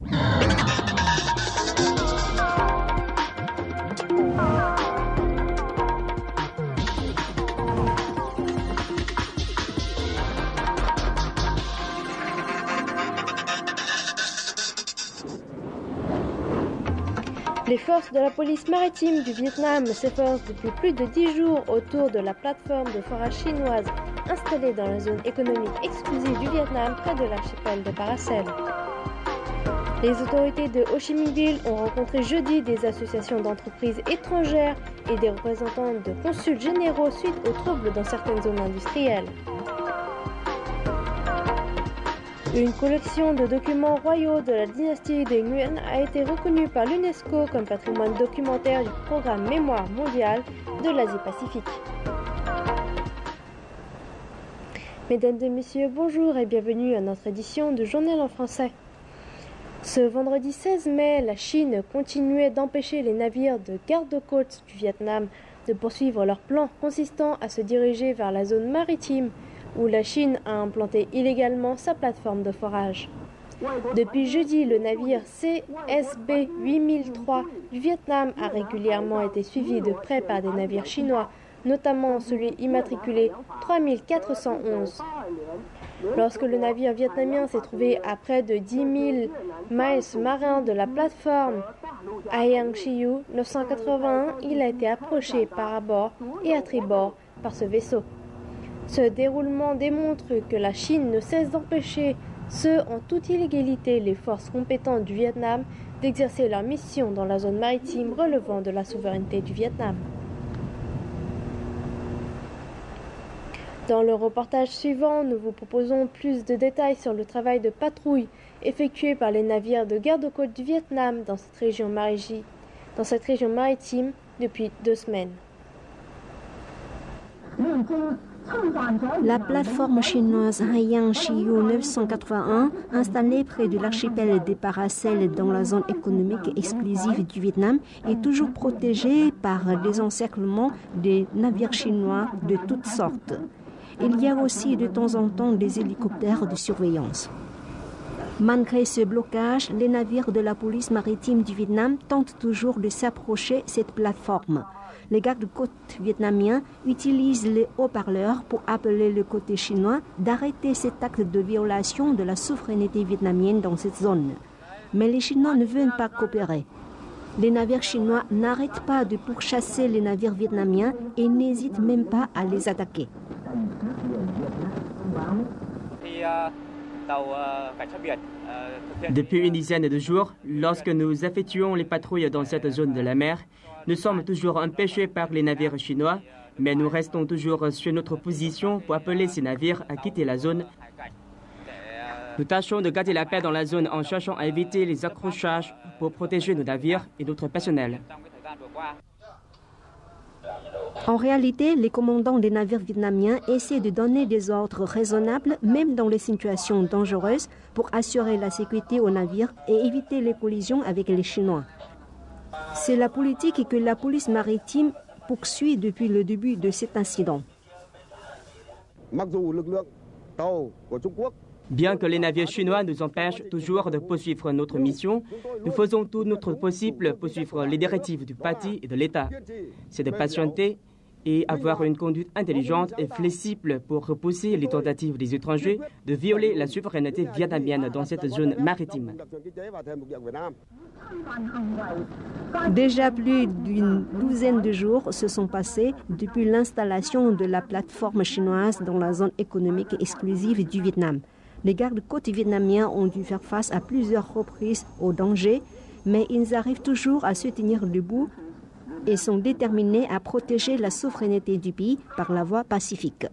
Les forces de la police maritime du Vietnam s'efforcent depuis plus de 10 jours autour de la plateforme de forage chinoise installée dans la zone économique exclusive du Vietnam près de l'archipel de Paracel. Les autorités de Ho Chi Minh Ville ont rencontré jeudi des associations d'entreprises étrangères et des représentants de consuls généraux suite aux troubles dans certaines zones industrielles. Une collection de documents royaux de la dynastie des Nguyen a été reconnue par l'UNESCO comme patrimoine documentaire du programme Mémoire mondiale de l'Asie-Pacifique. Mesdames et messieurs, bonjour et bienvenue à notre édition de Journal en français. Ce vendredi 16 mai, la Chine continuait d'empêcher les navires de garde-côtes du Vietnam de poursuivre leur plan consistant à se diriger vers la zone maritime où la Chine a implanté illégalement sa plateforme de forage. Depuis jeudi, le navire CSB 8003 du Vietnam a régulièrement été suivi de près par des navires chinois, notamment celui immatriculé 3411. Lorsque le navire vietnamien s'est trouvé à près de 10 000 miles marins de la plateforme Aang Chiu 981, il a été approché par à bord et à tribord par ce vaisseau. Ce déroulement démontre que la Chine ne cesse d'empêcher ceux en toute illégalité les forces compétentes du Vietnam d'exercer leur mission dans la zone maritime relevant de la souveraineté du Vietnam. Dans le reportage suivant, nous vous proposons plus de détails sur le travail de patrouille effectué par les navires de garde-côte du Vietnam dans cette région maritime depuis 2 semaines. La plateforme chinoise Aang Chiu 981, installée près de l'archipel des Paracel dans la zone économique exclusive du Vietnam, est toujours protégée par les encerclements des navires chinois de toutes sortes. Il y a aussi de temps en temps des hélicoptères de surveillance. Malgré ce blocage, les navires de la police maritime du Vietnam tentent toujours de s'approcher de cette plateforme. Les gardes-côtes vietnamiens utilisent les haut-parleurs pour appeler le côté chinois d'arrêter cet acte de violation de la souveraineté vietnamienne dans cette zone. Mais les Chinois ne veulent pas coopérer. Les navires chinois n'arrêtent pas de pourchasser les navires vietnamiens et n'hésitent même pas à les attaquer. Depuis une dizaine de jours, lorsque nous effectuons les patrouilles dans cette zone de la mer, nous sommes toujours empêchés par les navires chinois, mais nous restons toujours sur notre position pour appeler ces navires à quitter la zone. Nous tâchons de garder la paix dans la zone en cherchant à éviter les accrochages pour protéger nos navires et notre personnel. En réalité, les commandants des navires vietnamiens essaient de donner des ordres raisonnables, même dans les situations dangereuses, pour assurer la sécurité aux navires et éviter les collisions avec les Chinois. C'est la politique que la police maritime poursuit depuis le début de cet incident. Bien que les navires chinois nous empêchent toujours de poursuivre notre mission, nous faisons tout notre possible pour suivre les directives du parti et de l'État. C'est de patienter et avoir une conduite intelligente et flexible pour repousser les tentatives des étrangers de violer la souveraineté vietnamienne dans cette zone maritime. Déjà plus d'une douzaine de jours se sont passés depuis l'installation de la plateforme chinoise dans la zone économique exclusive du Vietnam. Les gardes-côtes vietnamiens ont dû faire face à plusieurs reprises au danger, mais ils arrivent toujours à se tenir debout et sont déterminés à protéger la souveraineté du pays par la voie pacifique.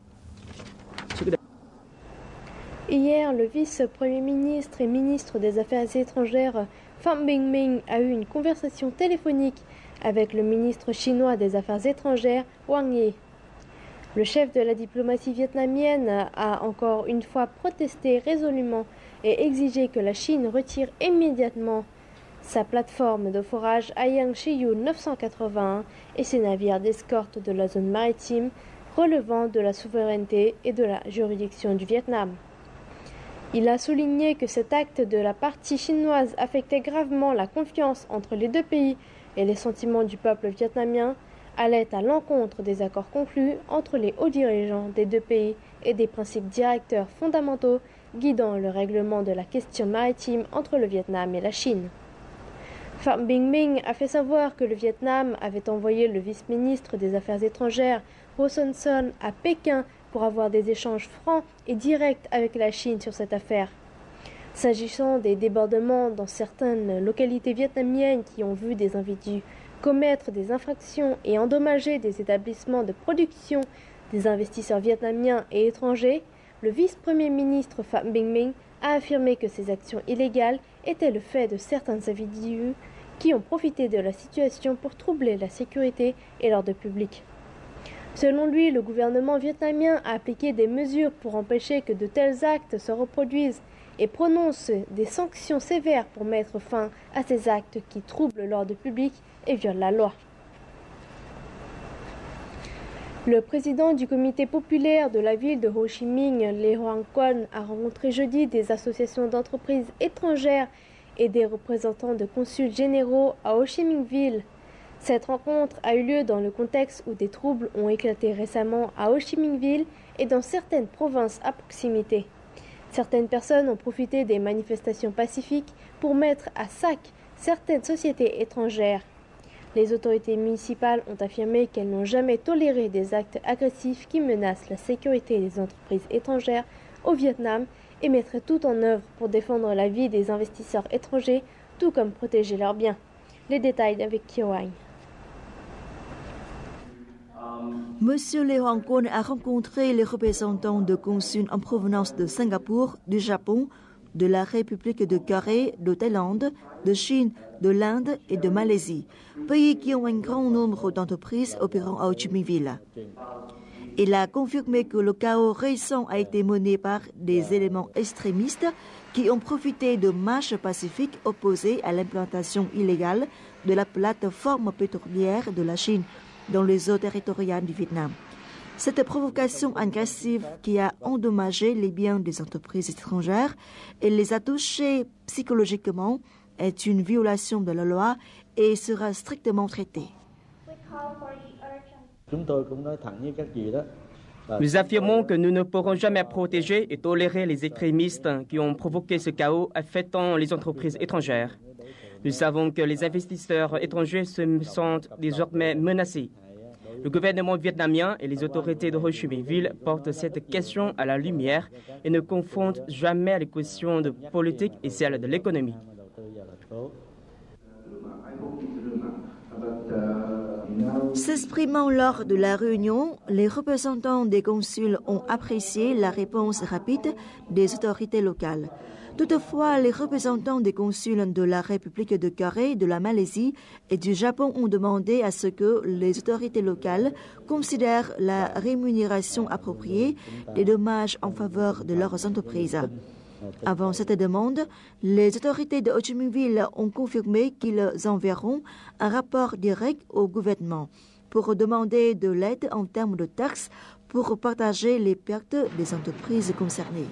Hier, le vice-premier ministre et ministre des Affaires étrangères Pham Binh Minh a eu une conversation téléphonique avec le ministre chinois des Affaires étrangères Wang Yi. Le chef de la diplomatie vietnamienne a encore une fois protesté résolument et exigé que la Chine retire immédiatement sa plateforme de forage Aang Chiu 981 et ses navires d'escorte de la zone maritime relevant de la souveraineté et de la juridiction du Vietnam. Il a souligné que cet acte de la partie chinoise affectait gravement la confiance entre les deux pays et les sentiments du peuple vietnamien, allait à l'encontre des accords conclus entre les hauts dirigeants des deux pays et des principes directeurs fondamentaux guidant le règlement de la question maritime entre le Vietnam et la Chine. Pham Binh Minh a fait savoir que le Vietnam avait envoyé le vice-ministre des Affaires étrangères Ho Son Son à Pékin pour avoir des échanges francs et directs avec la Chine sur cette affaire. S'agissant des débordements dans certaines localités vietnamiennes qui ont vu des individus commettre des infractions et endommager des établissements de production des investisseurs vietnamiens et étrangers, le vice-premier ministre Pham Binh Minh a affirmé que ces actions illégales étaient le fait de certains individus qui ont profité de la situation pour troubler la sécurité et l'ordre public. Selon lui, le gouvernement vietnamien a appliqué des mesures pour empêcher que de tels actes se reproduisent et prononce des sanctions sévères pour mettre fin à ces actes qui troublent l'ordre public et violent la loi. Le président du comité populaire de la ville de Ho Chi Minh, Lê Hoang Quân, a rencontré jeudi des associations d'entreprises étrangères et des représentants de consuls généraux à Ho Chi Minh Ville. Cette rencontre a eu lieu dans le contexte où des troubles ont éclaté récemment à Ho Chi Minh Ville et dans certaines provinces à proximité. Certaines personnes ont profité des manifestations pacifiques pour mettre à sac certaines sociétés étrangères. Les autorités municipales ont affirmé qu'elles n'ont jamais toléré des actes agressifs qui menacent la sécurité des entreprises étrangères au Vietnam et mettraient tout en œuvre pour défendre la vie des investisseurs étrangers, tout comme protéger leurs biens. Les détails avec Kyo Anh. Monsieur Lê Hoang Quân a rencontré les représentants de consuls en provenance de Singapour, du Japon, de la République de Corée, de Thaïlande, de Chine, de l'Inde et de Malaisie, pays qui ont un grand nombre d'entreprises opérant à Ho Chi Minh Ville. Il a confirmé que le chaos récent a été mené par des éléments extrémistes qui ont profité de marches pacifiques opposées à l'implantation illégale de la plateforme pétrolière de la Chine dans les eaux territoriales du Vietnam. Cette provocation agressive qui a endommagé les biens des entreprises étrangères et les a touchés psychologiquement est une violation de la loi et sera strictement traitée. Nous affirmons que nous ne pourrons jamais protéger et tolérer les extrémistes qui ont provoqué ce chaos affectant les entreprises étrangères. Nous savons que les investisseurs étrangers se sentent désormais menacés. Le gouvernement vietnamien et les autorités de Ho Chi Minh Ville portent cette question à la lumière et ne confondent jamais les questions de politique et celles de l'économie. S'exprimant lors de la réunion, les représentants des consuls ont apprécié la réponse rapide des autorités locales. Toutefois, les représentants des consuls de la République de Corée, de la Malaisie et du Japon ont demandé à ce que les autorités locales considèrent la rémunération appropriée des dommages en faveur de leurs entreprises. Avant cette demande, les autorités de Ho Chi Minh Ville ont confirmé qu'ils enverront un rapport direct au gouvernement pour demander de l'aide en termes de taxes pour partager les pertes des entreprises concernées.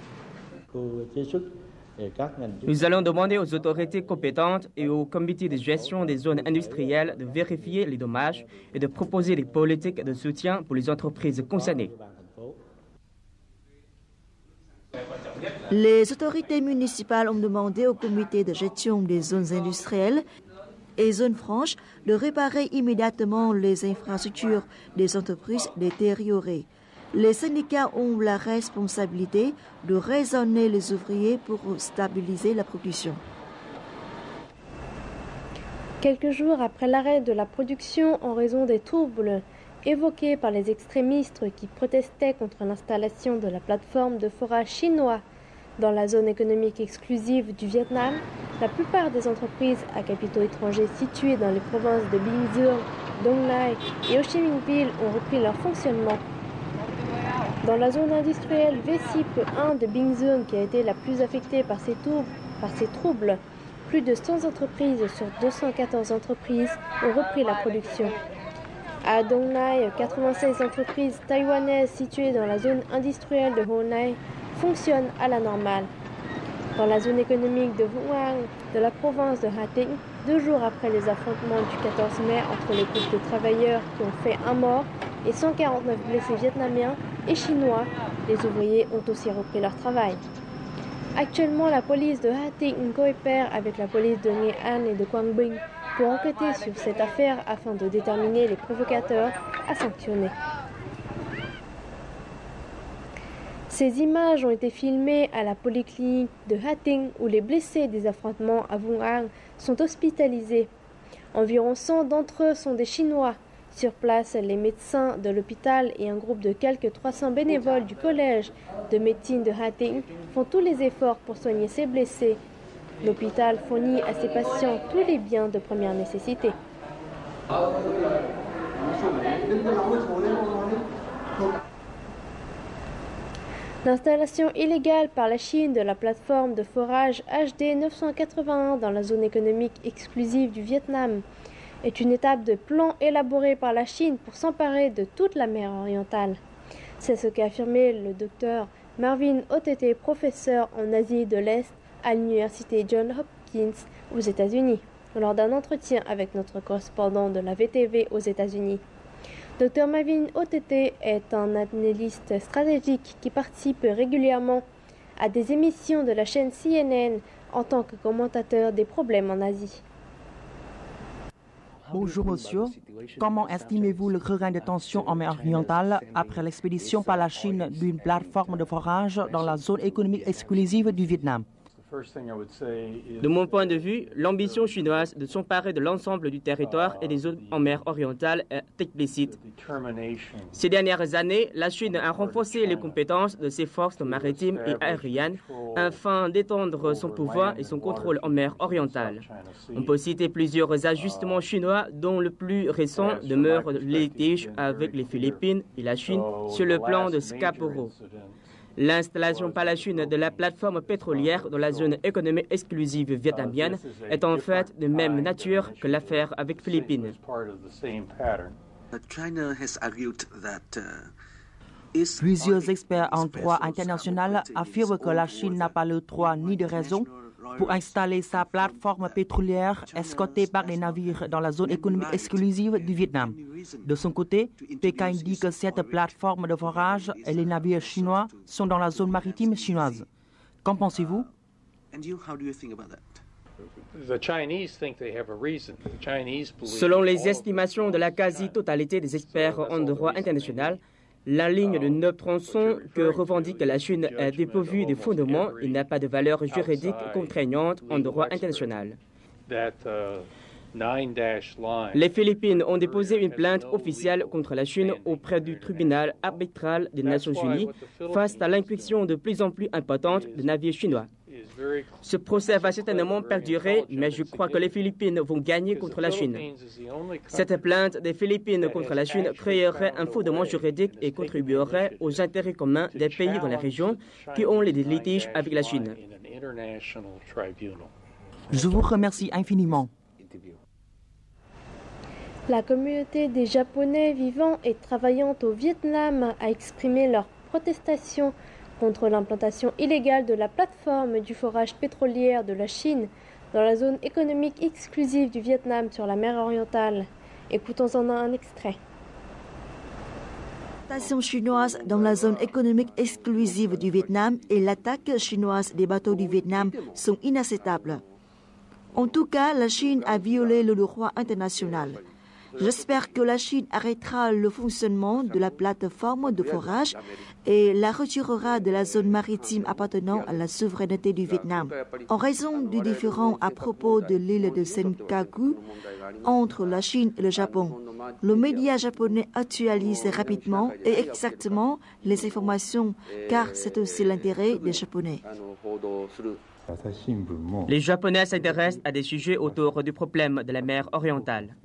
Nous allons demander aux autorités compétentes et au comité de gestion des zones industrielles de vérifier les dommages et de proposer des politiques de soutien pour les entreprises concernées. Les autorités municipales ont demandé au comité de gestion des zones industrielles et zones franches de réparer immédiatement les infrastructures des entreprises détériorées. Les syndicats ont la responsabilité de raisonner les ouvriers pour stabiliser la production. Quelques jours après l'arrêt de la production en raison des troubles évoqués par les extrémistes qui protestaient contre l'installation de la plateforme de forage chinois dans la zone économique exclusive du Vietnam, la plupart des entreprises à capitaux étrangers situées dans les provinces de Binh Duong, Dong Nai et Ho Chi Minh Ville ont repris leur fonctionnement. Dans la zone industrielle V-Sip 1 de Binh Duong, qui a été la plus affectée par ces troubles, plus de 100 entreprises sur 214 entreprises ont repris la production. À Dong Nai, 96 entreprises taïwanaises situées dans la zone industrielle de Ho Nai fonctionnent à la normale. Dans la zone économique de Vuong, de la province de Ha Tinh, 2 jours après les affrontements du 14 mai entre les groupes de travailleurs qui ont fait un mort et 149 blessés vietnamiens et chinois, les ouvriers ont aussi repris leur travail. Actuellement, la police de Ha Tinh coopère avec la police de Nghệ An et de Quang Binh pour enquêter sur cette affaire afin de déterminer les provocateurs à sanctionner. Ces images ont été filmées à la polyclinique de Ha Tinh où les blessés des affrontements à Vuong sont hospitalisés. Environ 100 d'entre eux sont des Chinois. Sur place, les médecins de l'hôpital et un groupe de quelques 300 bénévoles du collège de médecine de Ha Tinh font tous les efforts pour soigner ces blessés. L'hôpital fournit à ses patients tous les biens de première nécessité. L'installation illégale par la Chine de la plateforme de forage HD 981 dans la zone économique exclusive du Vietnam est une étape de plan élaboré par la Chine pour s'emparer de toute la mer orientale. C'est ce qu'a affirmé le docteur Marvin Ottete, professeur en Asie de l'Est à l'université Johns Hopkins aux États-Unis, lors d'un entretien avec notre correspondant de la VTV aux États-Unis. Dr Marvin Ottete est un analyste stratégique qui participe régulièrement à des émissions de la chaîne CNN en tant que commentateur des problèmes en Asie. Bonjour monsieur, comment estimez-vous le regain de tension en mer orientale après l'expédition par la Chine d'une plateforme de forage dans la zone économique exclusive du Vietnam? De mon point de vue, l'ambition chinoise de s'emparer de l'ensemble du territoire et des zones en mer orientale est explicite. Ces dernières années, la Chine a renforcé les compétences de ses forces maritimes et aériennes afin d'étendre son pouvoir et son contrôle en mer orientale. On peut citer plusieurs ajustements chinois, dont le plus récent demeure le litige avec les Philippines et la Chine sur le plan de Scarborough. L'installation par la Chine de la plateforme pétrolière dans la zone économique exclusive vietnamienne est en fait de même nature que l'affaire avec Philippines. Plusieurs experts en droit international affirment que la Chine n'a pas le droit ni de raison pour installer sa plateforme pétrolière escortée par des navires dans la zone économique exclusive du Vietnam. De son côté, Pékin dit que cette plateforme de forage et les navires chinois sont dans la zone maritime chinoise. Qu'en pensez-vous? Selon les estimations de la quasi-totalité des experts en droit international, la ligne de 9 tronçons que revendique la Chine est dépourvue de fondements et n'a pas de valeur juridique contraignante en droit international. Les Philippines ont déposé une plainte officielle contre la Chine auprès du tribunal arbitral des Nations Unies face à l'incursion de plus en plus importante de navires chinois. Ce procès va certainement perdurer, mais je crois que les Philippines vont gagner contre la Chine. Cette plainte des Philippines contre la Chine créerait un fondement juridique et contribuerait aux intérêts communs des pays dans la région qui ont les litiges avec la Chine. Je vous remercie infiniment. La communauté des Japonais vivant et travaillant au Vietnam a exprimé leur protestation contre l'implantation illégale de la plateforme du forage pétrolière de la Chine dans la zone économique exclusive du Vietnam sur la mer orientale. Écoutons-en un extrait. Station chinoise dans la zone économique exclusive du Vietnam et l'attaque chinoise des bateaux du Vietnam sont inacceptables. En tout cas, la Chine a violé le droit international. J'espère que la Chine arrêtera le fonctionnement de la plateforme de forage et la retirera de la zone maritime appartenant à la souveraineté du Vietnam. En raison du différend à propos de l'île de Senkaku entre la Chine et le Japon, le média japonais actualise rapidement et exactement les informations car c'est aussi l'intérêt des Japonais. Les Japonais s'intéressent à des sujets autour du problème de la mer orientale.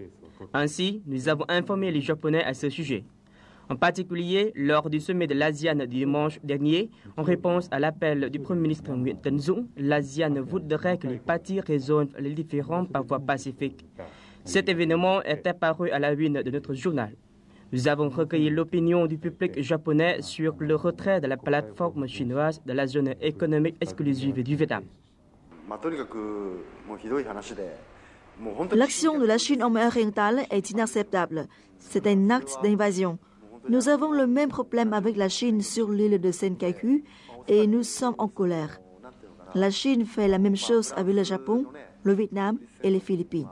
Ainsi, nous avons informé les Japonais à ce sujet. En particulier, lors du sommet de l'ASEAN du dimanche dernier, en réponse à l'appel du Premier ministre Nguyen Thanh Dung, l'ASEAN voudrait que les parties résolvent les différends par voie pacifique. Cet événement est apparu à la une de notre journal. Nous avons recueilli l'opinion du public japonais sur le retrait de la plateforme chinoise de la zone économique exclusive du Vietnam. L'action de la Chine en mer orientale est inacceptable. C'est un acte d'invasion. Nous avons le même problème avec la Chine sur l'île de Senkaku et nous sommes en colère. La Chine fait la même chose avec le Japon, le Vietnam et les Philippines.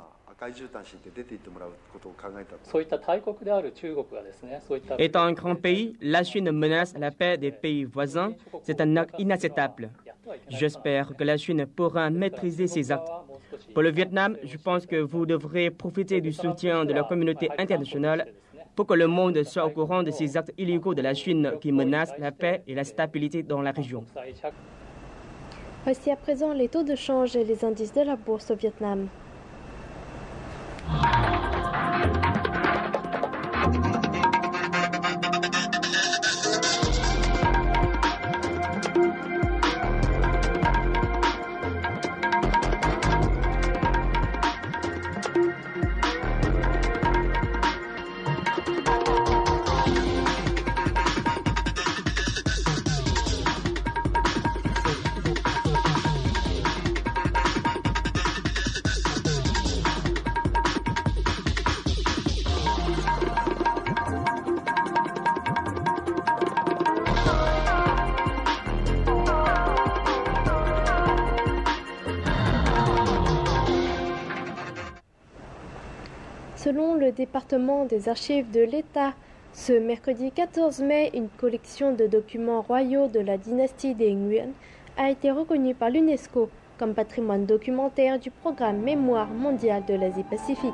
Étant un grand pays, la Chine menace la paix des pays voisins. C'est un acte inacceptable. J'espère que la Chine pourra maîtriser ces actes. Pour le Vietnam, je pense que vous devrez profiter du soutien de la communauté internationale pour que le monde soit au courant de ces actes illégaux de la Chine qui menacent la paix et la stabilité dans la région. Voici à présent les taux de change et les indices de la bourse au Vietnam. Selon le département des archives de l'État, ce mercredi 14 mai, une collection de documents royaux de la dynastie des Nguyen a été reconnue par l'UNESCO comme patrimoine documentaire du programme Mémoire mondiale de l'Asie-Pacifique.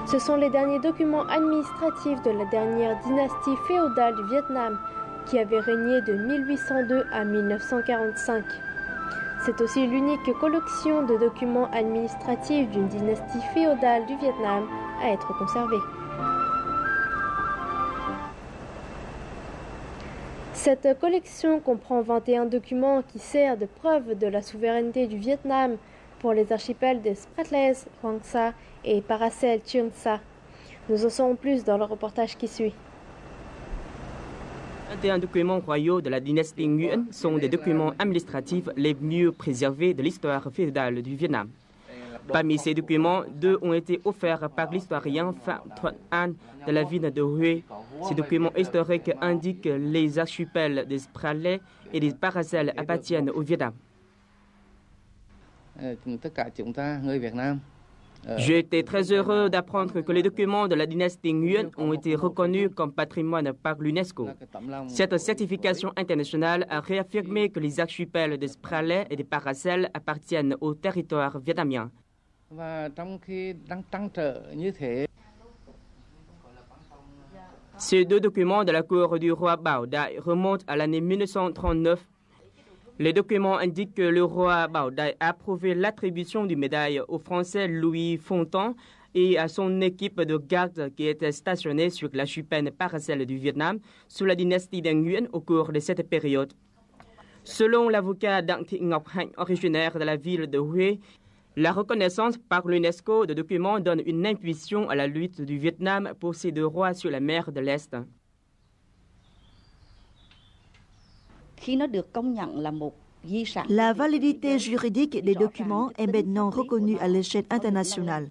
Ce sont les derniers documents administratifs de la dernière dynastie féodale du Vietnam qui avait régné de 1802 à 1945. C'est aussi l'unique collection de documents administratifs d'une dynastie féodale du Vietnam à être conservée. Cette collection comprend 21 documents qui servent de preuve de la souveraineté du Vietnam pour les archipels des Spratleys, Hoàng Sa et Paracel Trường Sa. Nous en saurons plus dans le reportage qui suit. 21 documents royaux de la dynastie Nguyen sont des documents administratifs les mieux préservés de l'histoire féodale du Vietnam. Parmi ces documents, 2 ont été offerts par l'historien Phạm Thuận An de la ville de Huế. Ces documents historiques indiquent que les archipels des Spratleys et des Paracel appartiennent au Vietnam. J'ai été très heureux d'apprendre que les documents de la dynastie Nguyen ont été reconnus comme patrimoine par l'UNESCO. Cette certification internationale a réaffirmé que les archipels des Spratleys et des Paracel appartiennent au territoire vietnamien. Ces 2 documents de la cour du roi Bảo Đại remontent à l'année 1939. Les documents indiquent que le roi Bảo Đại a approuvé l'attribution du médaille au Français Louis Fontan et à son équipe de garde qui était stationnée sur l'archipel Paracel du Vietnam sous la dynastie des Nguyen au cours de cette période. Selon l'avocat Đặng Thị Ngọc Hạnh, originaire de la ville de Huế, la reconnaissance par l'UNESCO de documents donne une impulsion à la lutte du Vietnam pour ses 2 rois sur la mer de l'Est. La validité juridique des documents est maintenant reconnue à l'échelle internationale.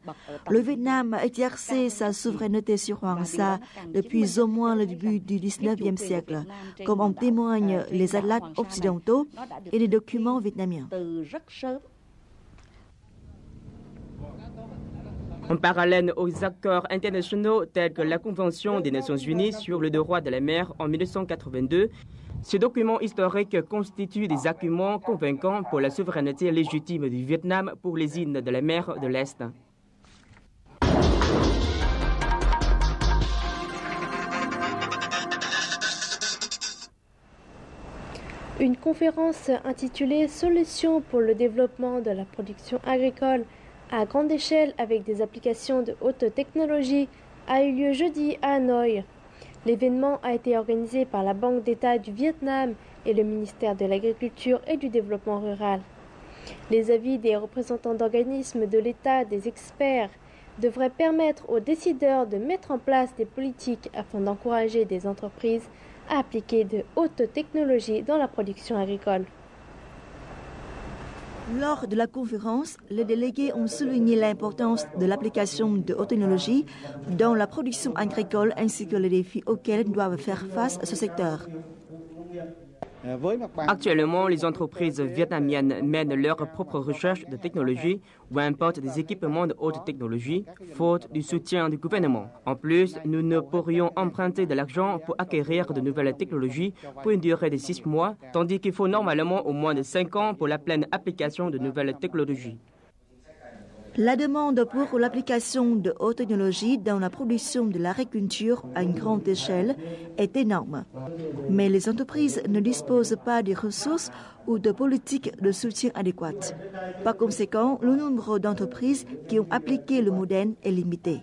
Le Vietnam a exercé sa souveraineté sur Hoàng Sa depuis au moins le début du XIXe siècle, comme en témoignent les atlas occidentaux et les documents vietnamiens. En parallèle aux accords internationaux tels que la Convention des Nations Unies sur le droit de la mer en 1982, ces documents historiques constituent des arguments convaincants pour la souveraineté légitime du Vietnam pour les îles de la mer de l'Est. Une conférence intitulée « Solutions pour le développement de la production agricole à grande échelle avec des applications de haute technologie » a eu lieu jeudi à Hanoï. L'événement a été organisé par la Banque d'État du Vietnam et le ministère de l'Agriculture et du Développement rural. Les avis des représentants d'organismes de l'État, des experts, devraient permettre aux décideurs de mettre en place des politiques afin d'encourager des entreprises à appliquer de hautes technologies dans la production agricole. Lors de la conférence, les délégués ont souligné l'importance de l'application de haute technologie dans la production agricole ainsi que les défis auxquels doivent faire face ce secteur. Actuellement, les entreprises vietnamiennes mènent leur propre recherche de technologie ou importent des équipements de haute technologie, faute du soutien du gouvernement. En plus, nous ne pourrions emprunter de l'argent pour acquérir de nouvelles technologies pour une durée de 6 mois, tandis qu'il faut normalement au moins de 5 ans pour la pleine application de nouvelles technologies. La demande pour l'application de haute technologie dans la production de l'agriculture à une grande échelle est énorme. Mais les entreprises ne disposent pas des ressources ou de politiques de soutien adéquates. Par conséquent, le nombre d'entreprises qui ont appliqué le modèle est limité.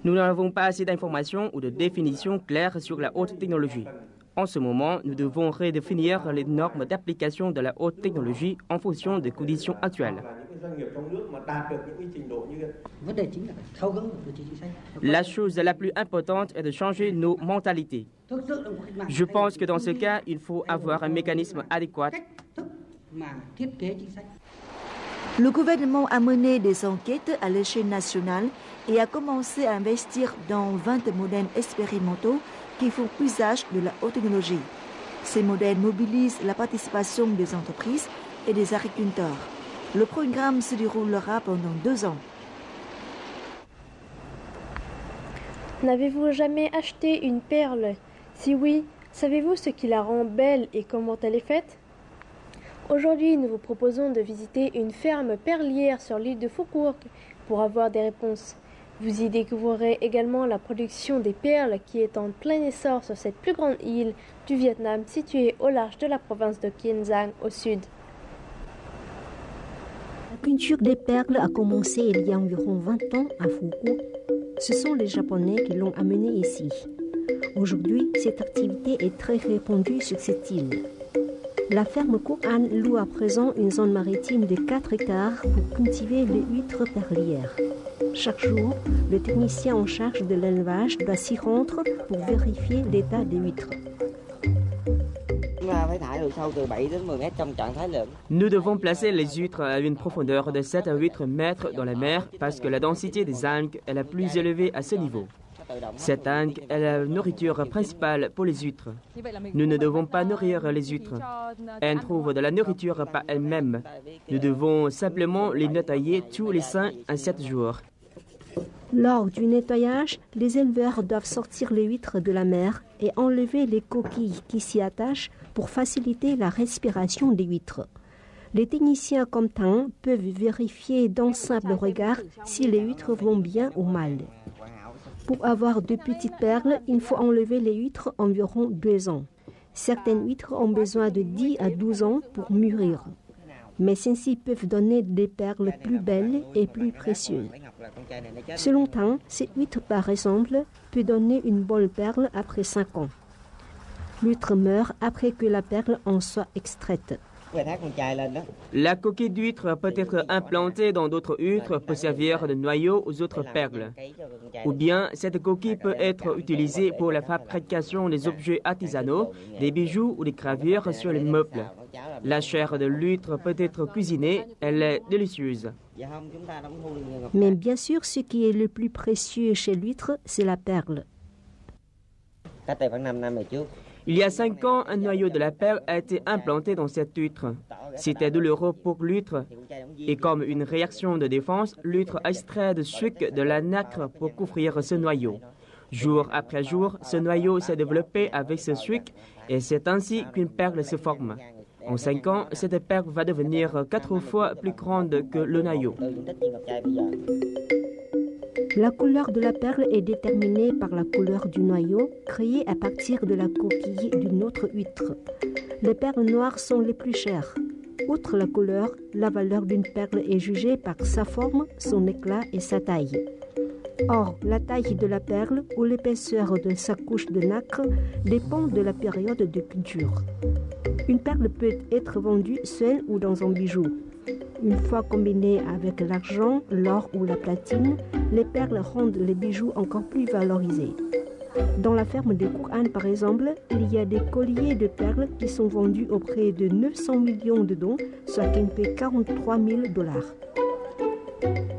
Nous n'avons pas assez d'informations ou de définitions claires sur la haute technologie. En ce moment, nous devons redéfinir les normes d'application de la haute technologie en fonction des conditions actuelles. La chose la plus importante est de changer nos mentalités. Je pense que dans ce cas, il faut avoir un mécanisme adéquat. Le gouvernement a mené des enquêtes à l'échelle nationale et a commencé à investir dans 20 modèles expérimentaux qui font usage de la haute technologie. Ces modèles mobilisent la participation des entreprises et des agriculteurs. Le programme se déroulera pendant 2 ans. N'avez-vous jamais acheté une perle? Si oui, savez-vous ce qui la rend belle et comment elle est faite? Aujourd'hui, nous vous proposons de visiter une ferme perlière sur l'île de Phu Quoc pour avoir des réponses. Vous y découvrirez également la production des perles qui est en plein essor sur cette plus grande île du Vietnam située au large de la province de Kiên Giang au sud. La culture des perles a commencé il y a environ 20 ans à Phu Quoc. Ce sont les Japonais qui l'ont amenée ici. Aujourd'hui, cette activité est très répandue sur cette île. La ferme Quoc An loue à présent une zone maritime de 4 hectares pour cultiver les huîtres perlières. Chaque jour, le technicien en charge de l'élevage doit s'y rendre pour vérifier l'état des huîtres. Nous devons placer les huîtres à une profondeur de 7 à 8 mètres dans la mer parce que la densité des algues est la plus élevée à ce niveau. Cette algue est la nourriture principale pour les huîtres. Nous ne devons pas nourrir les huîtres. Elles trouvent de la nourriture par elles-mêmes. Nous devons simplement les nettoyer tous les 5 à 7 jours. Lors du nettoyage, les éleveurs doivent sortir les huîtres de la mer et enlever les coquilles qui s'y attachent pour faciliter la respiration des huîtres. Les techniciens comme Tang peuvent vérifier d'un simple regard si les huîtres vont bien ou mal. Pour avoir de petites perles, il faut enlever les huîtres environ 2 ans. Certaines huîtres ont besoin de 10 à 12 ans pour mûrir. Mais celles-ci peuvent donner des perles plus belles et plus précieuses. Selon Tang, cette huître par exemple peut donner une bonne perle après 5 ans. L'huître meurt après que la perle en soit extraite. La coquille d'huître peut être implantée dans d'autres huîtres pour servir de noyau aux autres perles. Ou bien cette coquille peut être utilisée pour la fabrication des objets artisanaux, des bijoux ou des gravures sur les meubles. La chair de l'huître peut être cuisinée, elle est délicieuse. Mais bien sûr, ce qui est le plus précieux chez l'huître, c'est la perle. Il y a 5 ans, un noyau de la perle a été implanté dans cette huître. C'était douloureux pour l'huître. Et comme une réaction de défense, l'huître a extrait du sucre de la nacre pour couvrir ce noyau. Jour après jour, ce noyau s'est développé avec ce sucre et c'est ainsi qu'une perle se forme. En 5 ans, cette perle va devenir 4 fois plus grande que le noyau. La couleur de la perle est déterminée par la couleur du noyau créé à partir de la coquille d'une autre huître. Les perles noires sont les plus chères. Outre la couleur, la valeur d'une perle est jugée par sa forme, son éclat et sa taille. Or, la taille de la perle ou l'épaisseur de sa couche de nacre dépend de la période de culture. Une perle peut être vendue seule ou dans un bijou. Une fois combinée avec l'argent, l'or ou la platine, les perles rendent les bijoux encore plus valorisés. Dans la ferme de Quran, par exemple, il y a des colliers de perles qui sont vendus au prix de 900 millions de dong, soit qui paie 43 000 $.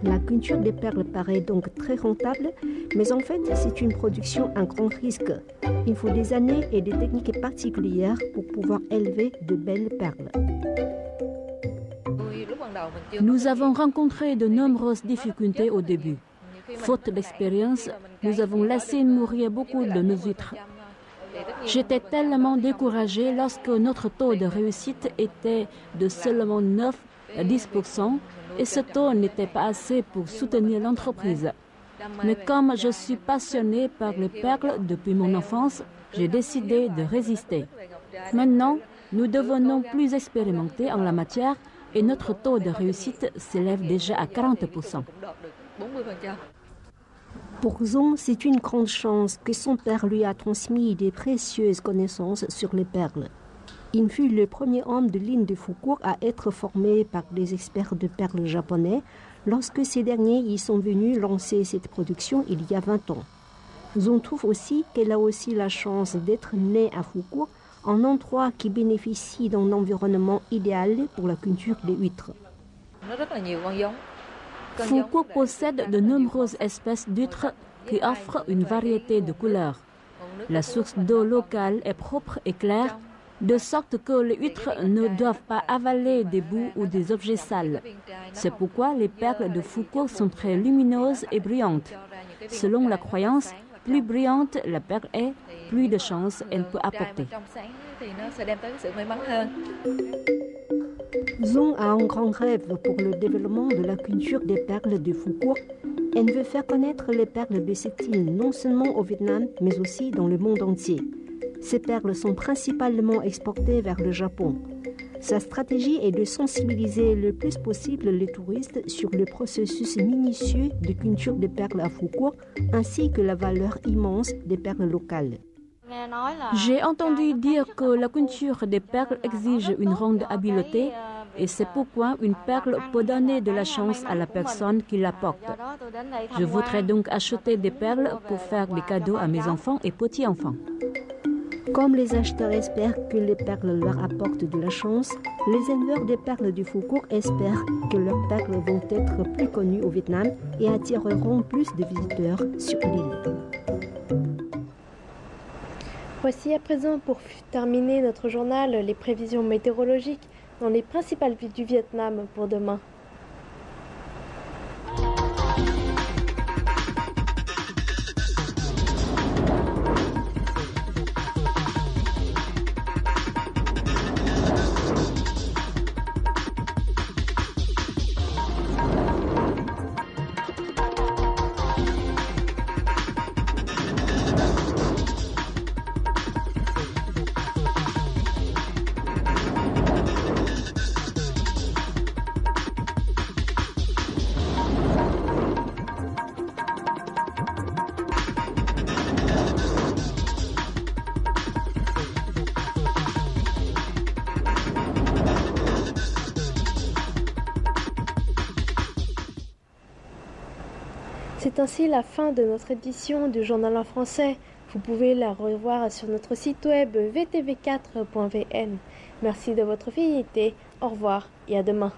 La culture des perles paraît donc très rentable, mais en fait, c'est une production à grand risque. Il faut des années et des techniques particulières pour pouvoir élever de belles perles. Nous avons rencontré de nombreuses difficultés au début. Faute d'expérience, nous avons laissé mourir beaucoup de nos huîtres. J'étais tellement découragée lorsque notre taux de réussite était de seulement 9 à 10%, et ce taux n'était pas assez pour soutenir l'entreprise. Mais comme je suis passionnée par les perles depuis mon enfance, j'ai décidé de résister. Maintenant, nous devenons plus expérimentés en la matière et notre taux de réussite s'élève déjà à 40%. Pour Zong, c'est une grande chance que son père lui a transmis des précieuses connaissances sur les perles. Il fut le premier homme de l'île de Foucault à être formé par des experts de perles japonais lorsque ces derniers y sont venus lancer cette production il y a 20 ans. Zong trouve aussi qu'elle a aussi la chance d'être née à Foucault, un endroit qui bénéficie d'un environnement idéal pour la culture des huîtres. Foucault possède de nombreuses espèces d'huîtres qui offrent une variété de couleurs. La source d'eau locale est propre et claire, de sorte que les huîtres ne doivent pas avaler des boues ou des objets sales. C'est pourquoi les perles de Foucault sont très lumineuses et brillantes. Selon la croyance, plus brillante la perle est, plus de chance elle peut apporter. Zong a un grand rêve pour le développement de la culture des perles de Foucault. Elle veut faire connaître les perles de cette île non seulement au Vietnam, mais aussi dans le monde entier. Ces perles sont principalement exportées vers le Japon. Sa stratégie est de sensibiliser le plus possible les touristes sur le processus minutieux de culture des perles à Foucault, ainsi que la valeur immense des perles locales. J'ai entendu dire que la culture des perles exige une grande habileté et c'est pourquoi une perle peut donner de la chance à la personne qui la porte. Je voudrais donc acheter des perles pour faire des cadeaux à mes enfants et petits-enfants. Comme les acheteurs espèrent que les perles leur apportent de la chance, les éleveurs des perles du Foucault espèrent que leurs perles vont être plus connues au Vietnam et attireront plus de visiteurs sur l'île. Voici à présent, pour terminer notre journal, les prévisions météorologiques dans les principales villes du Vietnam pour demain. C'est ainsi la fin de notre édition du journal en français. Vous pouvez la revoir sur notre site web vtv4.vn. Merci de votre fidélité. Au revoir et à demain.